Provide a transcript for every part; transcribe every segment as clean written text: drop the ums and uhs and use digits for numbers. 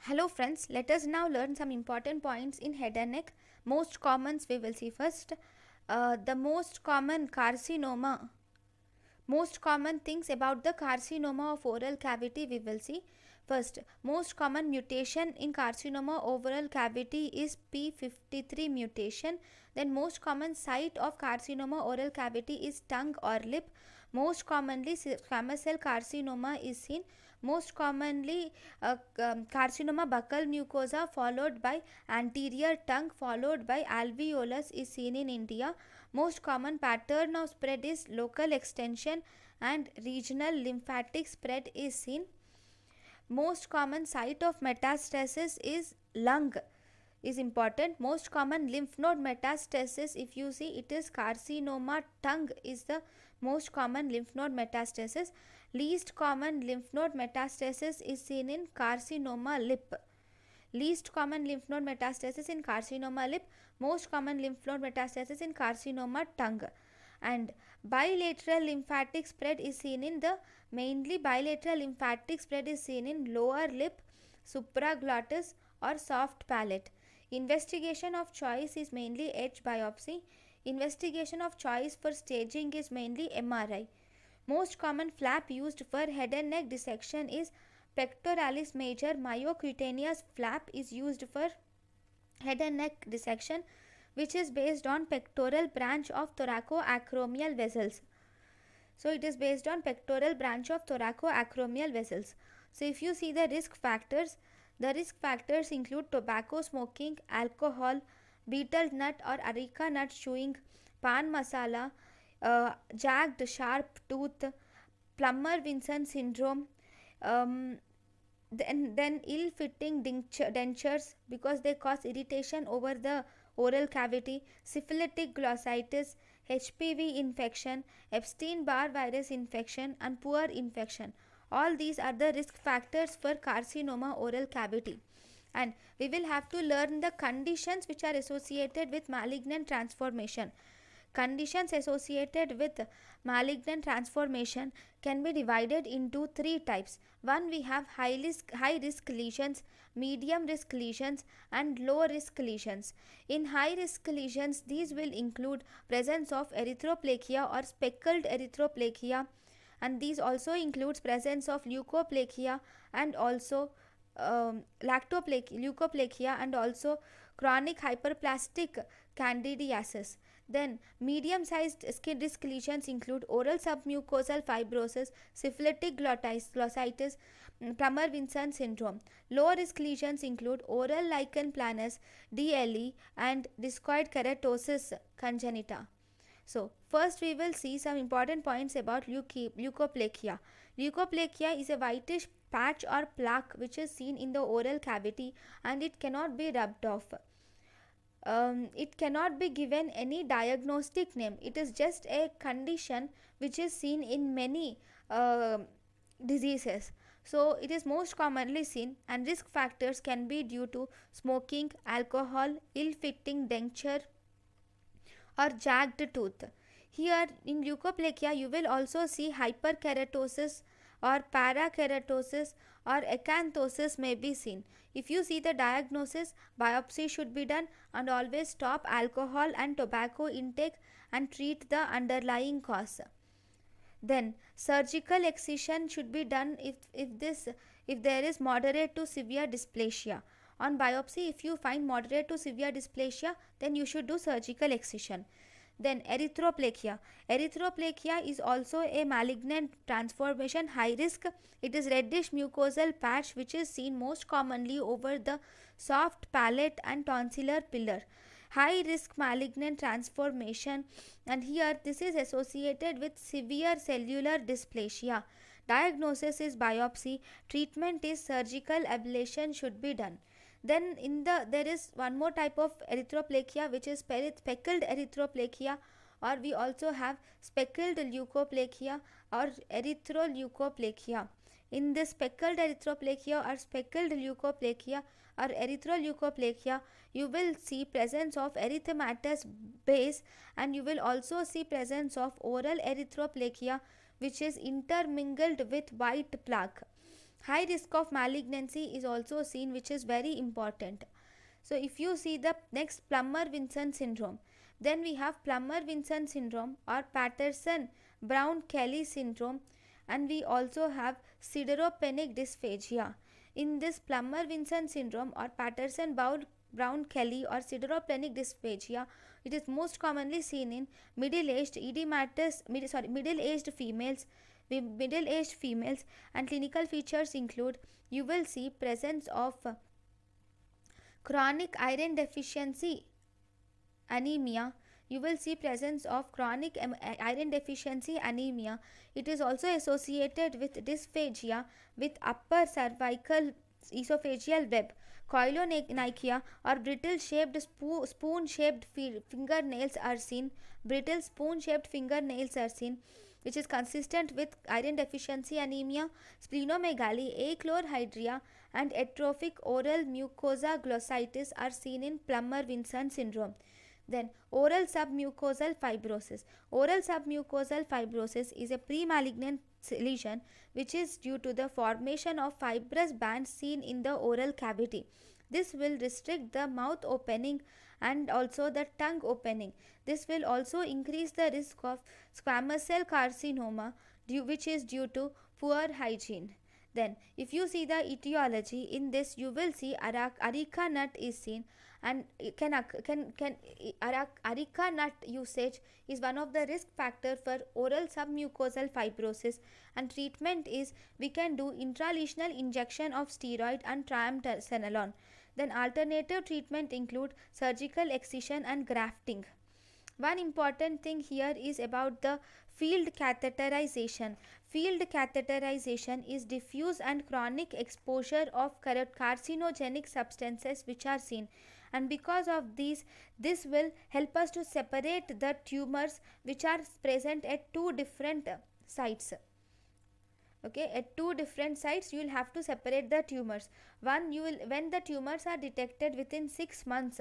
Hello friends, let us now learn some important points in head and neck. Most commons we will see first. The most common carcinoma, most common things about the carcinoma of oral cavity we will see. First, most common mutation in carcinoma oral cavity is P53 mutation. Then most common site of carcinoma oral cavity is tongue or lip. Most commonly squamous cell carcinoma is seen. Most commonly carcinoma buccal mucosa followed by anterior tongue followed by alveolus is seen in India. Most common pattern of spread is local extension and regional lymphatic spread is seen. Most common site of metastasis is lung is important. Most common lymph node metastasis, if you see, it is carcinoma tongue is the most common lymph node metastasis. Least common lymph node metastasis is seen in carcinoma lip. Least common lymph node metastasis in carcinoma lip. Most common lymph node metastasis in carcinoma tongue. And bilateral lymphatic spread is seen in the mainly bilateral lymphatic spread is seen in lower lip, supraglottis or soft palate. Investigation of choice is mainly edge biopsy. Investigation of choice for staging is mainly MRI. Most common flap used for head and neck dissection is pectoralis major. Myocutaneous flap is used for head and neck dissection, which is based on pectoral branch of thoracoacromial vessels. So it is based on pectoral branch of thoracoacromial vessels. So if you see the risk factors include tobacco smoking, alcohol, betel nut or areca nut chewing, pan masala, jagged sharp tooth, Plummer-Vinson syndrome, um, then ill-fitting dentures because they cause irritation over the oral cavity, syphilitic glossitis, HPV infection, Epstein-Barr virus infection and poor infection. All these are the risk factors for carcinoma oral cavity. And we will have to learn the conditions which are associated with malignant transformation. Conditions associated with malignant transformation can be divided into three types. One, we have high risk lesions, medium risk lesions and low risk lesions. In high risk lesions, these will include presence of erythroplakia or speckled erythroplakia, and these also includes presence of leukoplakia and also leukoplakia and also chronic hyperplastic candidiasis. Then medium sized skin risk lesions include oral submucosal fibrosis, syphilitic glossitis, Plummer-Vinson syndrome. Low risk lesions include oral lichen planus, DLE and discoid keratosis congenita. So first we will see some important points about leukoplakia. Leukoplakia is a whitish patch or plaque which is seen in the oral cavity and it cannot be rubbed off. It cannot be given any diagnostic name. It is just a condition which is seen in many diseases. So it is most commonly seen, and risk factors can be due to smoking, alcohol, ill-fitting denture or jagged tooth. Here in leukoplakia you will also see hyperkeratosis or parakeratosis or acanthosis may be seen. If you see the diagnosis, biopsy should be done and always stop alcohol and tobacco intake and treat the underlying cause. Then surgical excision should be done if there is moderate to severe dysplasia. On biopsy, if you find moderate to severe dysplasia, then you should do surgical excision. Then erythroplakia. Erythroplakia is also a malignant transformation, high risk. It is reddish mucosal patch which is seen most commonly over the soft palate and tonsillar pillar. High risk malignant transformation, and here this is associated with severe cellular dysplasia. Diagnosis is biopsy, treatment is surgical ablation should be done. Then there is one more type of erythroplakia which is speckled erythroplakia, or we also have speckled leukoplakia or erythroleukoplakia. In this speckled erythroplakia or speckled leukoplakia or erythroleukoplakia, you will see presence of erythematous base, and you will also see presence of oral erythroplakia which is intermingled with white plaque. High risk of malignancy is also seen, which is very important. So if you see the next, Plummer-Vinson syndrome, then we have Plummer-Vinson syndrome or Patterson-Brown-Kelly syndrome, and we also have sideropenic dysphagia. In this Plummer-Vinson syndrome or Patterson-Brown-Kelly or sideropenic dysphagia, it is most commonly seen in middle-aged middle-aged females, and clinical features include, you will see presence of chronic iron deficiency anemia. You will see presence of chronic iron deficiency anemia. It is also associated with dysphagia with upper cervical esophageal web. Koilonychia or brittle shaped spoon shaped fingernails are seen. Brittle spoon shaped fingernails are seen, which is consistent with iron deficiency anemia. Splenomegaly, achlorhydria, and atrophic oral mucosa glossitis are seen in Plummer-Vinson syndrome. Then oral submucosal fibrosis. Oral submucosal fibrosis is a premalignant lesion which is due to the formation of fibrous bands seen in the oral cavity. This will restrict the mouth opening and also the tongue opening. This will also increase the risk of squamous cell carcinoma, which is due to poor hygiene. Then if you see the etiology, in this you will see areca nut is seen, and areca nut usage is one of the risk factor for oral submucosal fibrosis, and treatment is, we can do intralesional injection of steroid and triamcinolone. Then alternative treatment include surgical excision and grafting. One important thing here is about the field catheterization. Field catheterization is diffuse and chronic exposure of carcinogenic substances which are seen, and because of these, this will help us to separate the tumors which are present at two different sites. Okay, at two different sites you will have to separate the tumors. When the tumors are detected within 6 months,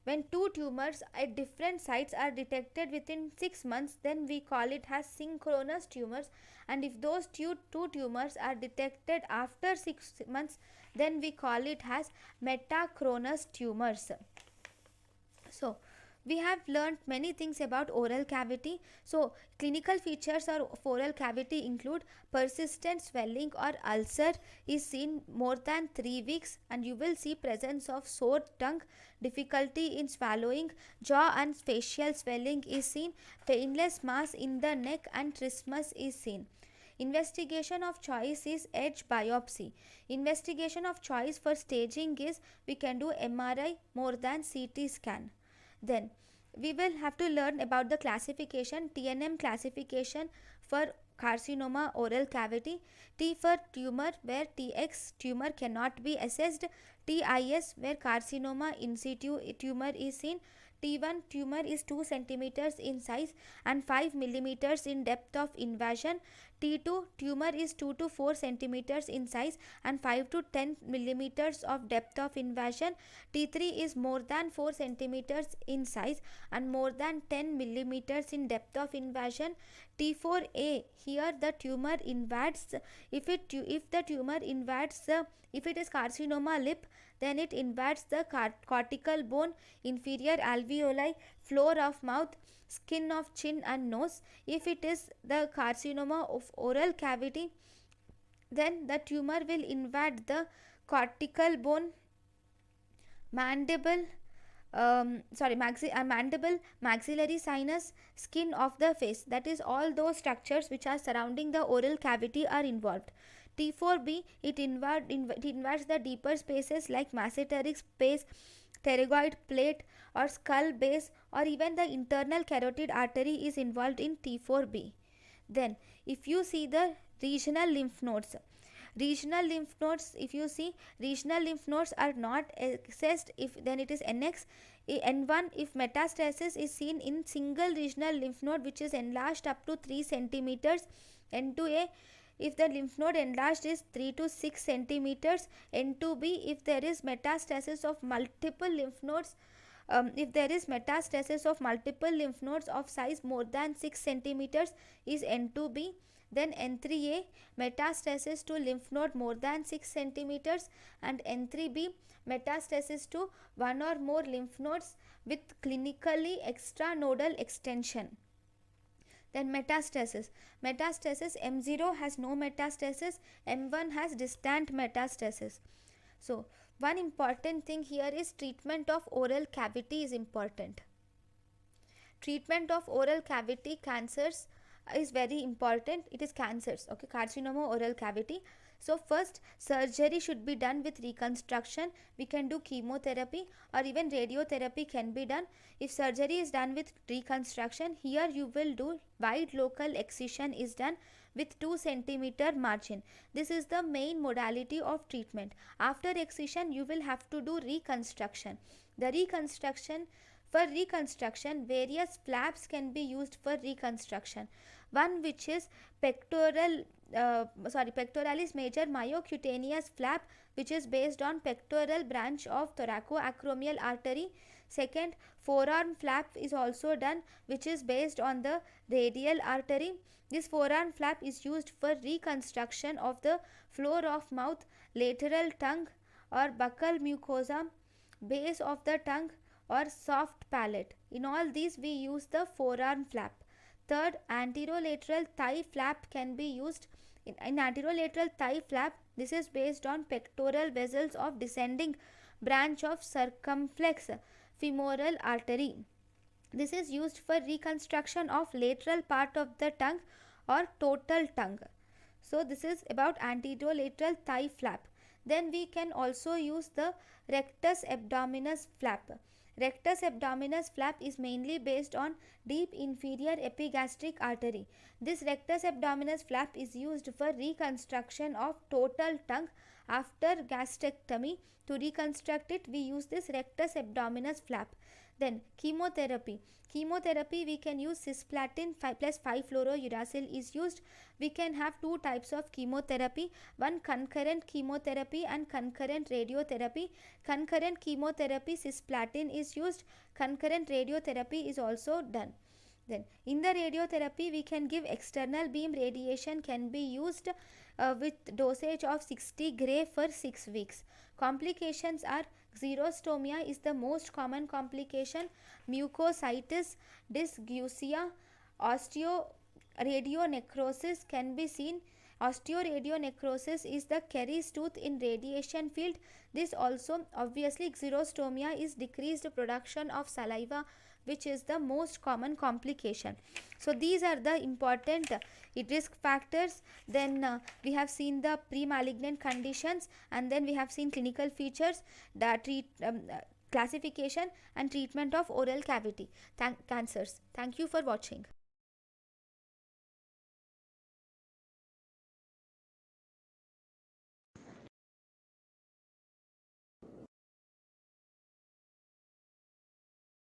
when two tumors at different sites are detected within 6 months, then we call it as synchronous tumors, and if those two tumors are detected after 6 months, then we call it as metachronous tumors. So we have learned many things about oral cavity. So clinical features of oral cavity include persistent swelling or ulcer is seen more than 3 weeks, and you will see presence of sore tongue, difficulty in swallowing, jaw and facial swelling is seen, painless mass in the neck and trismus is seen. Investigation of choice is edge biopsy. Investigation of choice for staging is, we can do MRI more than CT scan. Then we will have to learn about the classification, TNM classification for carcinoma oral cavity. T for tumor, where TX tumor cannot be assessed. TIS, where carcinoma in situ tumor is seen. T1 tumor is 2 centimeters in size and 5 millimeters in depth of invasion. T2 tumor is 2 to 4 centimeters in size and 5 to 10 millimeters of depth of invasion. T3 is more than 4 centimeters in size and more than 10 millimeters in depth of invasion. T4A, here the tumor invades, if the tumor invades if it is carcinoma lip, then it invades the cortical bone, inferior alveoli, floor of mouth, skin of chin and nose. If it is the carcinoma of oral cavity, then the tumor will invade the cortical bone, mandible, mandible, maxillary sinus, skin of the face. That is, all those structures which are surrounding the oral cavity are involved. T4B, it invades the deeper spaces like masseteric space, pterygoid plate or skull base, or even the internal carotid artery is involved in T4B. Then if you see the regional lymph nodes, if you see regional lymph nodes are not accessed, if then it is NX. N1, if metastasis is seen in single regional lymph node which is enlarged up to 3 centimeters. N2A, if the lymph node enlarged is 3 to 6 centimeters. N2B, if there is metastasis of multiple lymph nodes, of size more than 6 centimeters is N2B. Then N3A, metastasis to lymph node more than 6 centimeters, and N3B, metastasis to one or more lymph nodes with clinically extranodal extension. Then metastasis. Metastasis, M0 has no metastasis, M1 has distant metastasis. So one important thing here is treatment of oral cavity is important. Treatment of oral cavity cancers is very important. It is cancers, okay, carcinoma oral cavity. So first, surgery should be done with reconstruction. We can do chemotherapy or even radiotherapy can be done. If surgery is done with reconstruction, here you will do wide local excision is done with 2 centimeter margin. This is the main modality of treatment. After excision, you will have to do reconstruction. The reconstruction, for reconstruction, various flaps can be used for reconstruction. One which is pectoralis major myocutaneous flap, which is based on pectoral branch of thoracoacromial artery. Second, forearm flap is also done, which is based on the radial artery. This forearm flap is used for reconstruction of the floor of mouth, lateral tongue or buccal mucosa, base of the tongue or soft palate. In all these we use the forearm flap. Third, anterolateral thigh flap can be used. In anterolateral thigh flap, this is based on pectoral vessels of descending branch of circumflex femoral artery. This is used for reconstruction of lateral part of the tongue or total tongue. So this is about anterolateral thigh flap. Then we can also use the rectus abdominis flap. Rectus abdominis flap is mainly based on deep inferior epigastric artery. This rectus abdominis flap is used for reconstruction of total tongue after gastrectomy. To reconstruct it, we use this rectus abdominis flap. Then chemotherapy. Chemotherapy, we can use cisplatin plus 5-fluorouracil is used. We can have two types of chemotherapy, one concurrent chemotherapy and concurrent radiotherapy. Concurrent chemotherapy, cisplatin is used. Concurrent radiotherapy is also done. Then in the radiotherapy, we can give external beam radiation can be used with dosage of 60 gray for 6 weeks. Complications are xerostomia is the most common complication, mucositis, dysgeusia, osteoradionecrosis can be seen. Osteoradionecrosis is the caries tooth in radiation field. This also, obviously, xerostomia is decreased production of saliva, which is the most common complication. So these are the important risk factors. Then we have seen the pre-malignant conditions, and then we have seen clinical features, the classification and treatment of oral cavity cancers. Thank you for watching.